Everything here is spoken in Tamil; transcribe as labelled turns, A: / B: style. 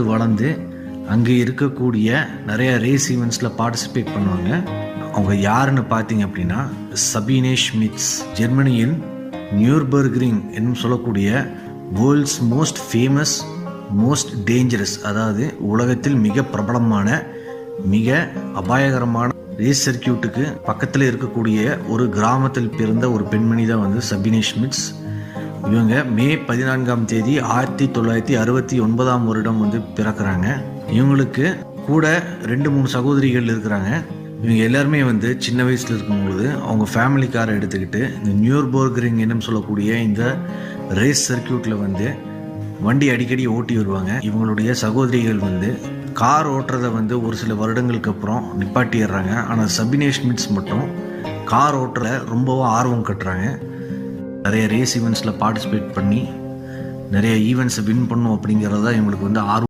A: வளர்ந்து அங்கே இருக்கக்கூடிய நிறைய ரேஸ் ஈவெண்ட்ஸில் பார்ட்டிசிபேட் பண்ணுவாங்க. அவங்க யாருன்னு பார்த்தீங்க அப்படின்னா சபீனே ஷ்மிட்ஸ். ஜெர்மனியின் நியூர்பர்க்ரிங் என்னும் சொல்லக்கூடிய world's most famous most dangerous, அதாவது உலகத்தில் மிக பிரபலமான மிக அபாயகரமான ரேஸ் சர்க்கியூட்டுக்கு பக்கத்தில் இருக்கக்கூடிய ஒரு கிராமத்தில் பிறந்த ஒரு பெண்மணி தான் சபீனே ஷ்மிட்ஸ். இவங்க மே 14ஆம் தேதி 1969ஆம் வருடம் பிறக்கிறாங்க. இவங்களுக்கு கூட 2-3 சகோதரிகள் இருக்கிறாங்க. இவங்க எல்லாருமே சின்ன வயசில் இருக்கும்போது அவங்க ஃபேமிலி காரை எடுத்துக்கிட்டு இந்த நியூர்பர்க்ரிங் என்னும் சொல்லக்கூடிய இந்த ரேஸ் சர்க்கியூட்டில் வண்டி அடிக்கடி ஓட்டி வருவாங்க. இவங்களுடைய சகோதரிகள் கார் ஓட்டுறதை ஒரு சில வருடங்களுக்கு அப்புறம் நிப்பாட்டிடுறாங்க. ஆனால் சபீனே ஷ்மிட்ஸ் மட்டும் கார் ஓட்டுறத ரொம்பவும் ஆர்வம் கட்டுறாங்க. நிறைய ரேஸ் ஈவெண்ட்ஸில் பார்ட்டிசிபேட் பண்ணி நிறைய ஈவெண்ட்ஸை வின் பண்ணும் அப்படிங்கிறதா இவங்களுக்கு ஆர்வம்.